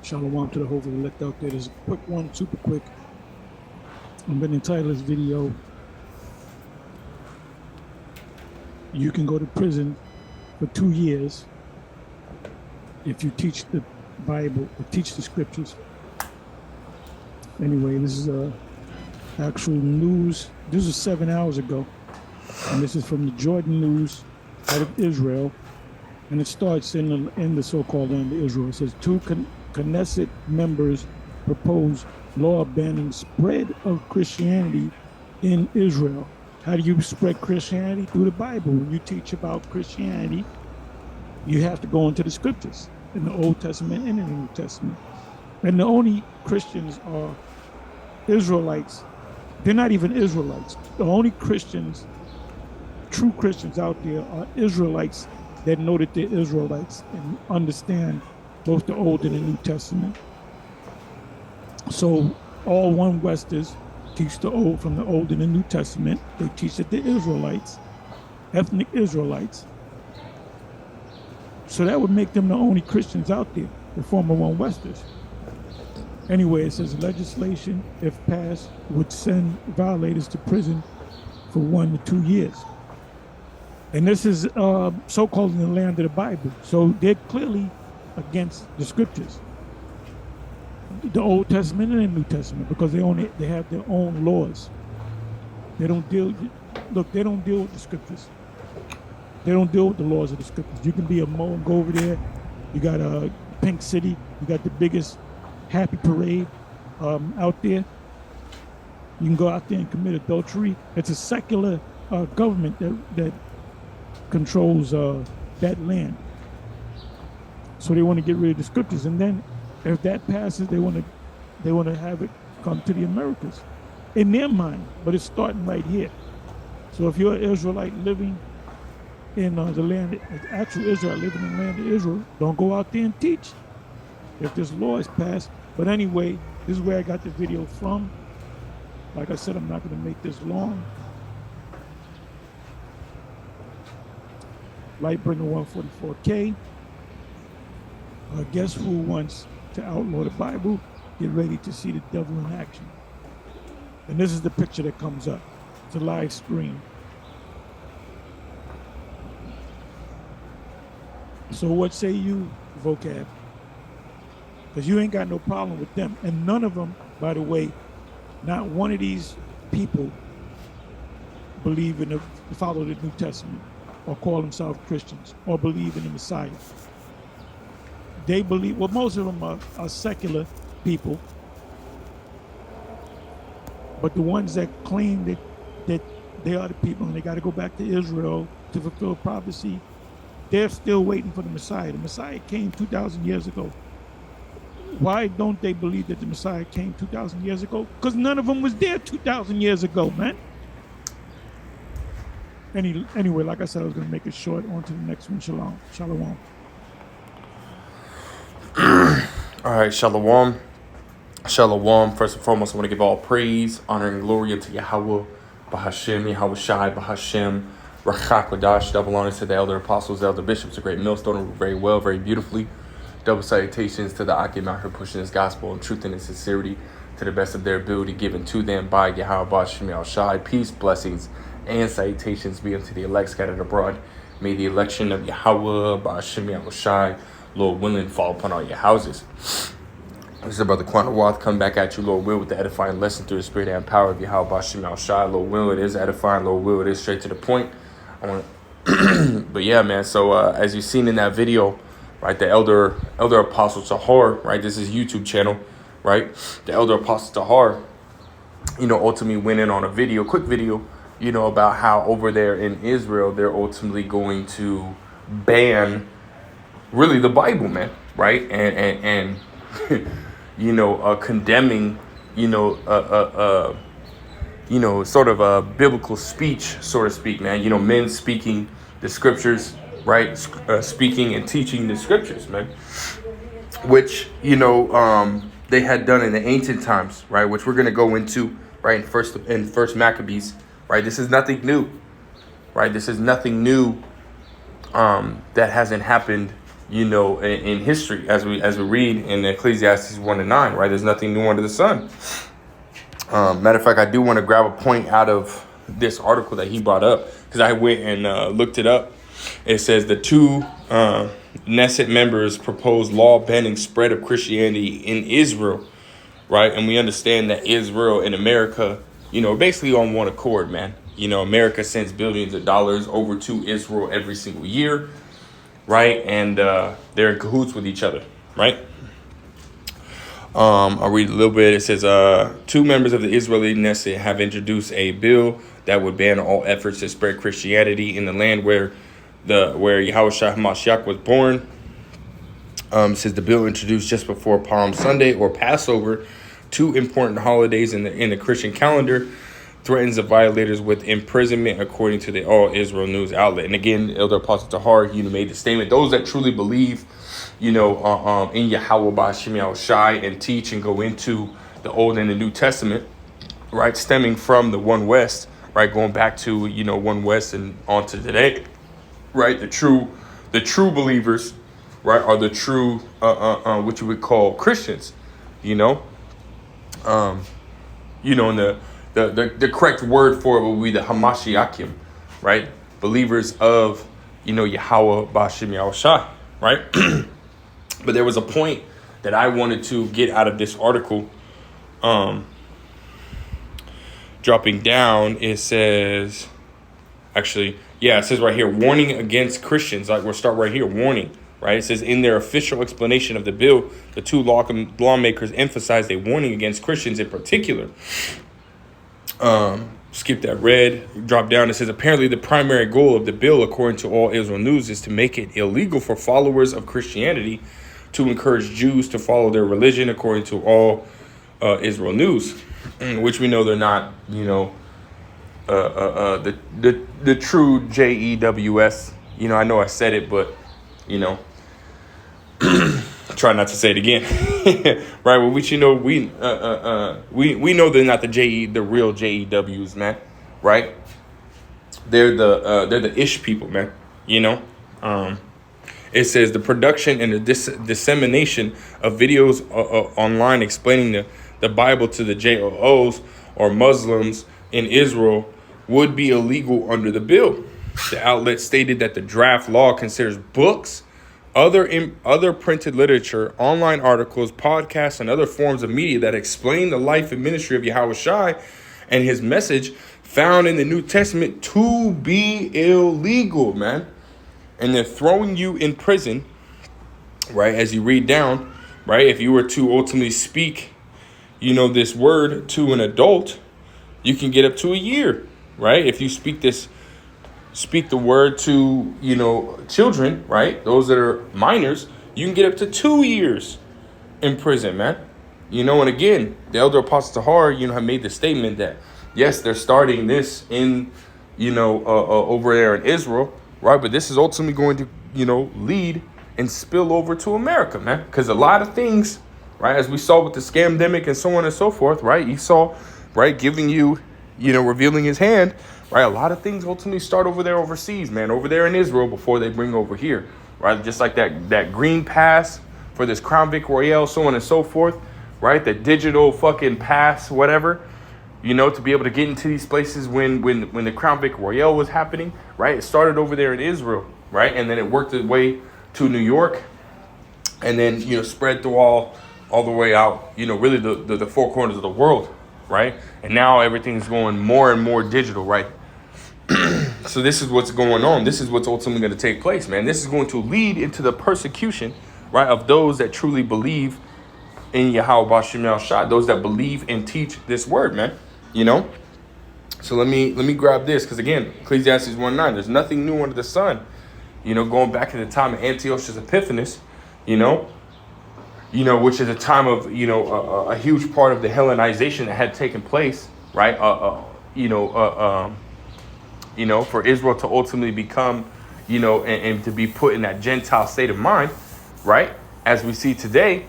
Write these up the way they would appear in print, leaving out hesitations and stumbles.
Shalom to the whole elect out there. There's a quick one, super quick. I'm going to entitle this video, "You can go to prison for 2 years if you teach the Bible or teach the scriptures." Anyway, this is actual news. This was 7 hours ago. And this is from the Jordan News out of Israel. And it starts in the so-called land of Israel. It says, two Knesset members propose law banning spread of Christianity in Israel. How do you spread Christianity? Through the Bible. When you teach about Christianity, you have to go into the scriptures in the Old Testament and in the New Testament. And the only Christians are Israelites. They're not even Israelites. The only Christians, true Christians out there, are Israelites that know that they're Israelites and understand both the Old and the New Testament. So all one Westers teach the Old from the Old and the New Testament. They teach that they're Israelites, ethnic Israelites. So that would make them the only Christians out there, the former one Westers. Anyway, it says legislation, if passed, would send violators to prison for 1 to 2 years. And this is so-called in the land of the Bible. So they're clearly against the scriptures, the Old Testament and the New Testament, because they have their own laws. They don't deal with the scriptures. They don't deal with the laws of the scriptures. You can be a Mo and go over there. You got a Pink City. You got the biggest happy parade out there. You can go out there and commit adultery. It's a secular government that controls that land. So they want to get rid of the scriptures, and then if that passes, they want to have it come to the Americas in their mind. But it's starting right here. So if you're an Israelite living in the land, actual Israel living in the land of Israel, don't go out there and teach if this law is passed. But anyway, this is where I got the video from. Like I said, I'm not going to make this long. Lightbringer 144K. Guess who wants to outlaw the Bible? Get ready to see the devil in action. And this is the picture that comes up. It's a live stream. So what say you, vocab? Because you ain't got no problem with them. And none of them, by the way, not one of these people believe in follow the New Testament or call themselves Christians or believe in the Messiah. They believe, well, most of them are secular people. But the ones that claim that they are the people and they got to go back to Israel to fulfill prophecy, they're still waiting for the Messiah. The Messiah came 2,000 years ago. Why don't they believe that the Messiah came 2,000 years ago? Because none of them was there 2,000 years ago, man. Anyway, like I said, I was going to make it short. On to the next one. Shalom. All right, shalom. Shalom. First and foremost, I want to give all praise, honor, and glory unto Yahweh, Bahashem, Yahweh Shai, Bahashem, Rachakwadash. Double honor to the elder apostles, elder bishops, a great millstone, very well, very beautifully. Double salutations to the Akim out here pushing this gospel in truth and in sincerity to the best of their ability, given to them by Yahweh Bahashem, Yahweh Shai. Peace, blessings, and salutations be unto the elect scattered abroad. May the election of Yahweh Bahashem, Yahweh Shai, Lord willing, fall upon all your houses. This is Brother Quanah Wath coming back at you, Lord will, with the edifying lesson through the spirit and power of Yahweh Bashim Al Shai. Lord will, it is edifying. Lord will, it is straight to the point. But yeah, man, so as you've seen in that video, right, the elder apostle Tahar, right, this is YouTube channel, right, the elder apostle Tahar, ultimately went in on a quick video, about how over there in Israel, they're ultimately going to ban really the Bible, man, right? And condemning, sort of a biblical speech, so to speak, man. Men speaking the scriptures, right? Speaking and teaching the scriptures, man. Which, they had done in the ancient times, right? Which we're going to go into, right? In First Maccabees, right? This is nothing new, right? This is nothing new that hasn't happened, in history, as we read in Ecclesiastes 1-9, right? There's nothing new under the sun. Matter of fact, I do want to grab a point out of this article that he brought up, because I went and looked it up. It says the two Knesset members proposed law banning spread of Christianity in Israel, right? And we understand that Israel and America, basically on one accord, man. America sends billions of dollars over to Israel every single year, right? And they're in cahoots with each other, right? I'll read a little bit. It says, two members of the Israeli Knesset have introduced a bill that would ban all efforts to spread Christianity in the land where Yahushua HaMashiach was born. Says the bill introduced just before Palm Sunday or Passover, two important holidays in the Christian calendar, threatens the violators with imprisonment, according to the All Israel News outlet. And again, Elder Apostle Tahar, made the statement: those that truly believe, in Yahweh Ba'Shem Yahushai and teach and go into the Old and the New Testament, right, stemming from the One West, right, going back to One West and on to today, right, the true believers, right, are the true what you would call Christians, and the correct word for it would be the Hamashiachim, right, believers of Yahweh Ba'Shem Yahushai, right. But there was a point that I wanted to get out of this article. Dropping down, it says, it says right here, warning against Christians. Like, we'll start right here, warning, right? It says, in their official explanation of the bill, the two lawmakers emphasized a warning against Christians in particular. Skip that red, drop down. It says, apparently the primary goal of the bill, according to All Israel News, is to make it illegal for followers of Christianity to encourage Jews to follow their religion, according to All Israel News, which we know they're not, the true JEWS. I know I said it, but try not to say it again, right? Well, we know they're not the real JEWs, man, right? They're the ish people, man. It says the production and the dissemination of videos online explaining the Bible to the JOOs or Muslims in Israel would be illegal under the bill. The outlet stated that the draft law considers books, other printed literature, online articles, podcasts, and other forms of media that explain the life and ministry of Yahushua and his message found in the New Testament to be illegal, man. And they're throwing you in prison, right, as you read down, right? If you were to ultimately speak, this word to an adult, you can get up to a year, right? If you speak the word to, children, right? Those that are minors, you can get up to 2 years in prison, man. And again, the Elder Apostle Tahar, have made the statement that, yes, they're starting this in, over there in Israel, right? But this is ultimately going to, lead and spill over to America, man. Because a lot of things, right, as we saw with the scamdemic and so on and so forth, right? Esau, right, giving you, revealing his hand, right? A lot of things ultimately start over there overseas, man, over there in Israel before they bring over here, right? Just like that green pass for this Crown Vic Royale, so on and so forth, right? The digital fucking pass, whatever, to be able to get into these places when the Crown Vic Royale was happening, right? It started over there in Israel, right? And then it worked its way to New York, and then, spread through all the way out, really the four corners of the world, right? And now everything's going more and more digital, right? So this is what's going on. This is what's ultimately going to take place, man. This is going to lead into the persecution, right, of those that truly believe in Yahweh Ba'Shem Yahushua, those that believe and teach this word, man. So let me grab this, because again, Ecclesiastes 1:9, there's nothing new under the sun. Going back to the time of Antiochus Epiphanes, which is a time of a huge part of the Hellenization that had taken place, right? For Israel to ultimately become, and to be put in that Gentile state of mind, right? As we see today,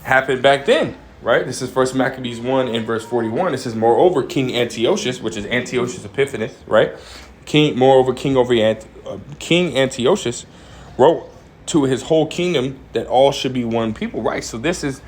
happened back then, right? This is First Maccabees 1 and verse 41. It says, moreover, King Antiochus, which is Antiochus Epiphanes, right? King Antiochus wrote to his whole kingdom that all should be one people, right? So this is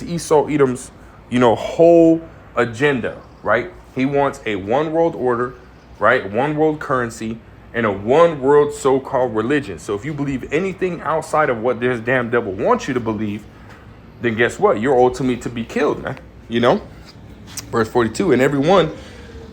Esau Edom's, whole agenda, right? He wants a one world order, right? One world currency and a one world so-called religion. So if you believe anything outside of what this damn devil wants you to believe, then guess what? You're ultimately to be killed, man. Verse 42, and everyone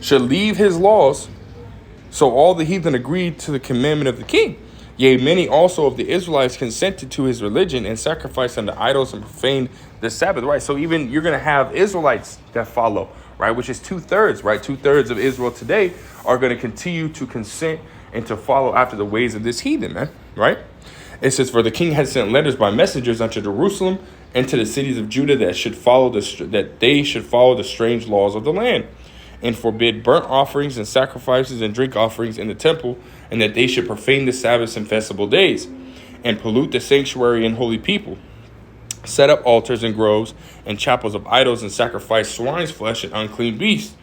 should leave his laws. So all the heathen agreed to the commandment of the king. Yea, many also of the Israelites consented to his religion and sacrificed unto idols and profaned the Sabbath, right? So even you're going to have Israelites that follow, right? Which is 2/3, right? 2/3 of Israel today are going to continue to consent and to follow after the ways of this heathen, man, right? It says, for the king had sent letters by messengers unto Jerusalem and to the cities of Judah that they should follow the strange laws of the land, and forbid burnt offerings and sacrifices and drink offerings in the temple, and that they should profane the Sabbaths and festival days, and pollute the sanctuary and holy people, set up altars and groves and chapels of idols, and sacrifice swine's flesh and unclean beasts,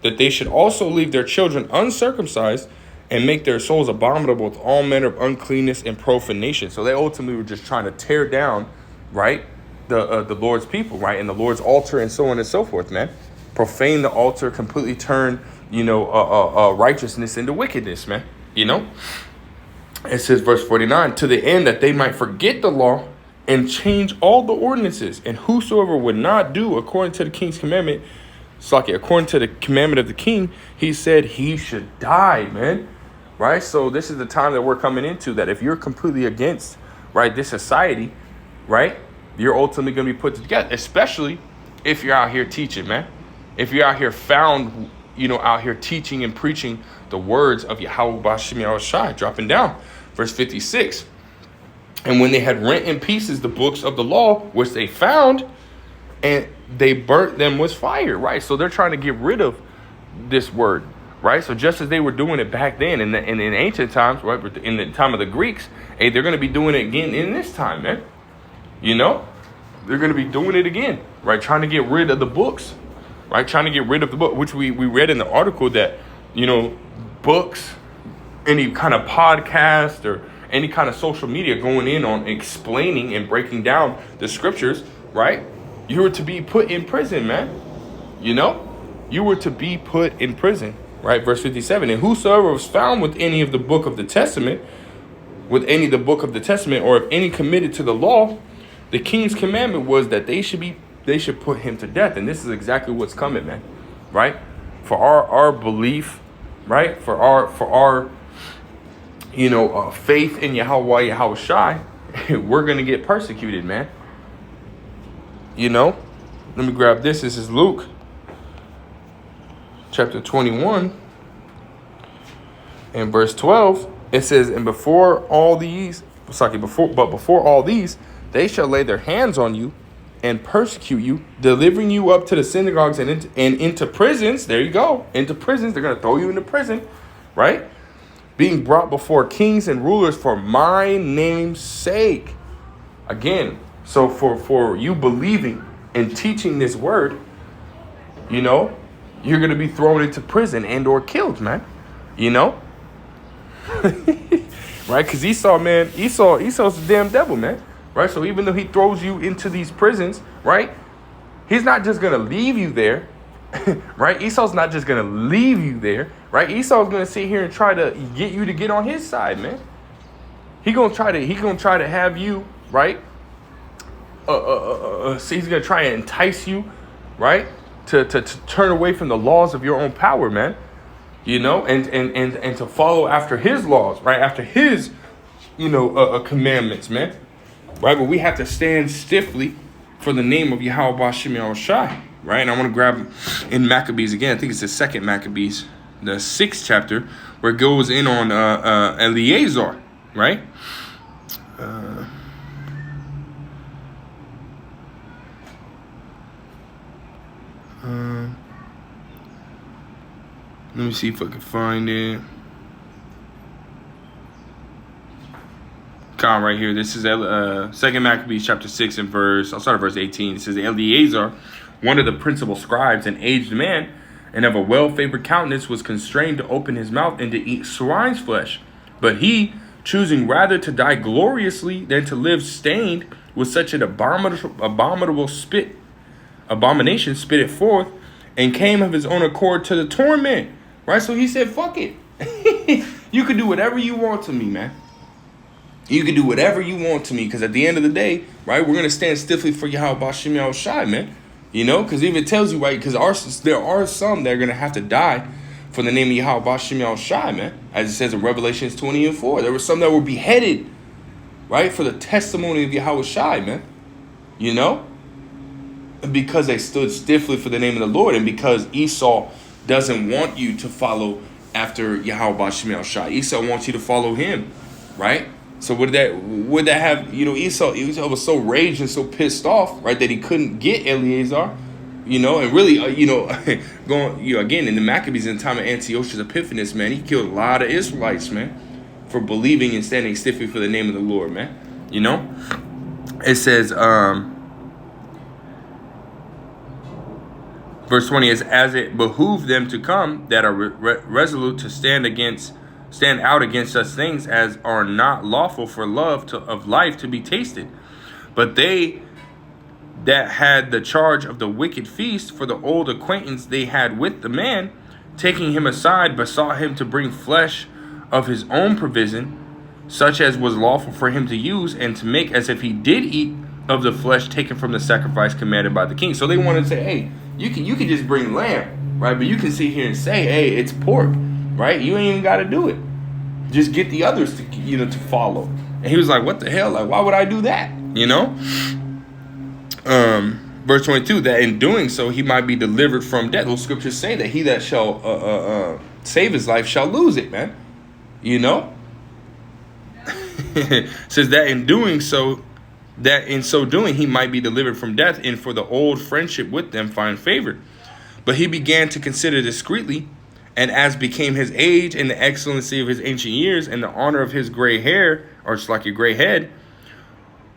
that they should also leave their children uncircumcised and make their souls abominable with all manner of uncleanness and profanation. So they ultimately were just trying to tear down, right, the Lord's people, right, and the Lord's altar and so on and so forth, man. Profane the altar, completely turn, righteousness into wickedness, man. It says, verse 49, to the end that they might forget the law and change all the ordinances, and whosoever would not do according to the king's commandment, according to the commandment of the king, he said he should die, man. Right? So this is the time that we're coming into, that if you're completely against, right, this society, right, you're ultimately going to be put together, especially if you're out here teaching, man. If you're out here out here teaching and preaching the words of Yahweh B'Shem Yahushai, dropping down. Verse 56. And when they had rent in pieces the books of the law, which they found, and they burnt them with fire, right? So they're trying to get rid of this word, right? So just as they were doing it back then in ancient times, right, in the time of the Greeks, hey, they're going to be doing it again in this time, man. They're going to be doing it again, right? Trying to get rid of the books, right? Trying to get rid of the book, which we read in the article that, books, any kind of podcast or any kind of social media going in on explaining and breaking down the scriptures, right? You were to be put in prison, man. You were to be put in prison, right? Verse 57, and whosoever was found with any of the book of the testament, or if any committed to the law, the king's commandment was that they should put him to death. And this is exactly what's coming, man, right? For our belief, right? For our faith in Yahweh Yahushai, we're going to get persecuted, man. Let me grab this. This is Luke chapter 21 and verse 12. It says, and before all these, they shall lay their hands on you and persecute you, delivering you up to the synagogues and into prisons. There you go. Into prisons. They're going to throw you into prison, right? Being brought before kings and rulers for my name's sake. Again, so for you believing and teaching this word, you're going to be thrown into prison and or killed, man. Right? Because Esau's the damn devil, man. Right? So even though he throws you into these prisons, right? He's not just going to leave you there. Right? Esau's not just going to leave you there. Right? Esau's going to sit here and try to get you to get on his side, man. He's going to try to have you, right? So he's going to try and entice you, right? To turn away from the laws of your own power, man. And to follow after his laws, right? After his, commandments, man. Right? But we have to stand stiffly for the name of Yahweh B'Shem Yahushai, right? And I want to grab in Maccabees again. I think it's the second Maccabees, the 6th chapter, where it goes in on Eleazar, right? Let me see if I can find it. Right here. This is 2nd Maccabees chapter 6 and I'll start at verse 18. It says, Eleazar, one of the principal scribes, an aged man, and of a well-favored countenance, was constrained to open his mouth and to eat swine's flesh. But he, choosing rather to die gloriously than to live stained with such an abomination, spit it forth, and came of his own accord to the torment. Right? So he said, fuck it. You can do whatever you want to me, man. You can do whatever you want to me, because at the end of the day, right, we're going to stand stiffly for Yahweh Bashim Yahushai, man. You know, because even it tells you, right, because there are some that are going to have to die for the name of Yahweh Bashim Yahushai, man. As it says in Revelations 20:4. There were some that were beheaded, right, for the testimony of Yahweh Shai, man. You know? Because they stood stiffly for the name of the Lord, and because Esau doesn't want you to follow after Yahweh Bashim Yahushai. Esau wants you to follow him, right? So would that have, you know, Esau was so raged and so pissed off, right, that he couldn't get Eleazar, you know, and really, going, you know, again, in the Maccabees in the time of Antiochus Epiphanes, man, he killed a lot of Israelites, man, for believing and standing stiffly for the name of the Lord, man, you know. It says, verse 20 is, as it behooved them to come that are resolute to stand out against such things as are not lawful for love of life to be tasted. But they that had the charge of the wicked feast, for the old acquaintance they had with the man, taking him aside, besought him to bring flesh of his own provision, such as was lawful for him to use, and to make as if he did eat of the flesh taken from the sacrifice commanded by the king. So they wanted to say, hey, you can just bring lamb, right? But you can sit here and say, hey, it's pork, right? You ain't even got to do it. Just get the others to, you know, to follow. And he was like, what the hell? Like, why would I do that? You know? Verse 22, that in doing so, he might be delivered from death. Those scriptures say that he that shall save his life shall lose it, man. You know? Says that in doing so, that in so doing, he might be delivered from death, and for the old friendship with them find favor. But he began to consider discreetly, and as became his age and the excellency of his ancient years and the honor of his gray hair, or just like your gray head,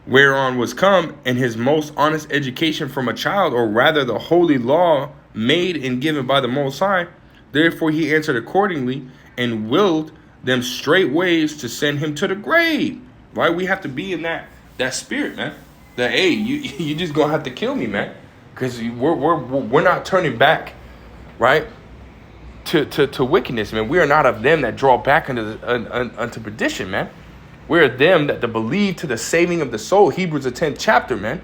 whereon was come, and his most honest education from a child, or rather the holy law made and given by the Most High, therefore he answered accordingly, and willed them straight ways to send him to the grave. Right? We have to be in that spirit, man. That, hey, you just gonna have to kill me, man, because we're not turning back, right, to wickedness, man. We are not of them that draw back unto perdition, man. We're them that believe to the saving of the soul. Hebrews the 10th chapter, man.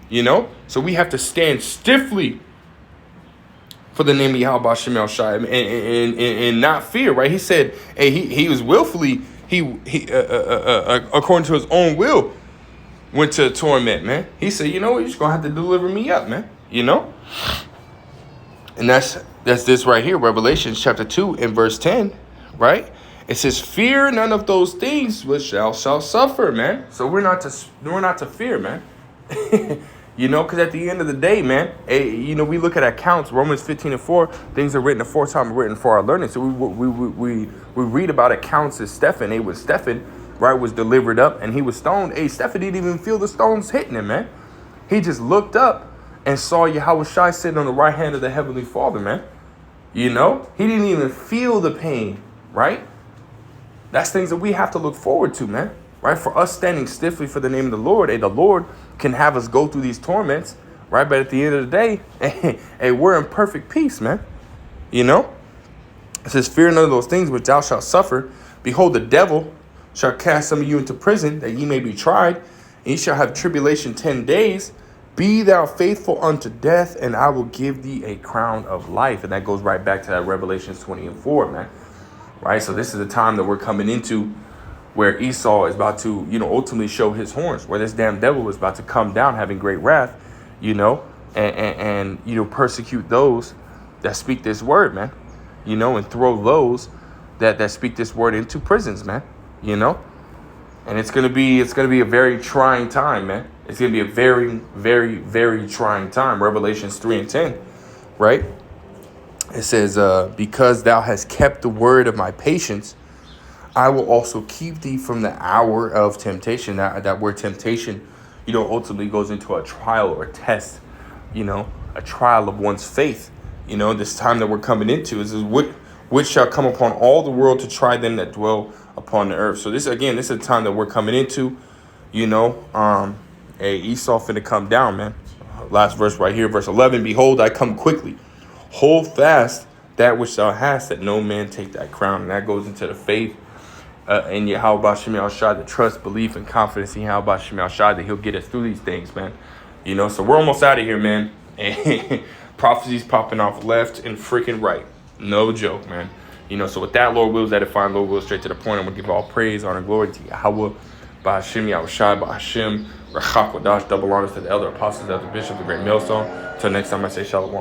You know, so we have to stand stiffly for the name of Yahweh Bashim Yahushai, and not fear, right? He said, hey, he was willfully, he according to his own will, went to torment, man. He said, you know what, you're just gonna have to deliver me up, man. You know? And that's this right here, Revelation chapter 2 and verse 10, right? It says, fear none of those things which shall suffer, man. So we're not to fear, man. You know, because at the end of the day, man, you know, we look at accounts, Romans 15:4, things are written aforetime, written for our learning. So we read about accounts of Stephen. When Stephen, right, was delivered up and he was stoned. Hey, Stephen didn't even feel the stones hitting him, man. He just looked up and saw Yahweh Shai sitting on the right hand of the Heavenly Father, man. You know, he didn't even feel the pain, right? That's things that we have to look forward to, man. Right? For us standing stiffly for the name of the Lord, the Lord can have us go through these torments, right? But at the end of the day, hey, we're in perfect peace, man. You know? It says, fear none of those things which thou shalt suffer. Behold, the devil shall cast some of you into prison, that ye may be tried, and ye shall have tribulation 10 days. Be thou faithful unto death, and I will give thee a crown of life. And that goes right back to that Revelations 20:4, man. Right? So this is the time that we're coming into, where Esau is about to, you know, ultimately show his horns, where this damn devil is about to come down having great wrath, you know, and you know, persecute those that speak this word, man, you know, and throw those that speak this word into prisons, man, you know. And it's gonna be a very trying time, man. It's gonna be a very, very, very trying time. Revelations 3:10, right? It says, because thou hast kept the word of my patience, I will also keep thee from the hour of temptation. That word temptation, you know, ultimately goes into a trial or a test, you know, a trial of one's faith, You know, this time that we're coming into is which shall come upon all the world to try them that dwell upon the earth. So this is a time that we're coming into. You know, Esau finna come down, man. Last verse right here, verse 11. Behold, I come quickly. Hold fast that which thou hast, that no man take thy crown. And that goes into the faith in Yahweh Shem Shai, the trust, belief, and confidence in Yahweh Shem Shai that he'll get us through these things, man. You know, so we're almost out of here, man. And prophecies popping off left and freaking right. No joke, man. You know, so with that, Lord wills, that define, Lord wills, straight to the point. I'm going to give all praise, honor, and glory to Yahweh, Bahashem, Yahweh Shai, Bahashem, Rachak Wadash, double honors to the elder apostles, elder bishops, the great millstone. Until next time, I say shalom.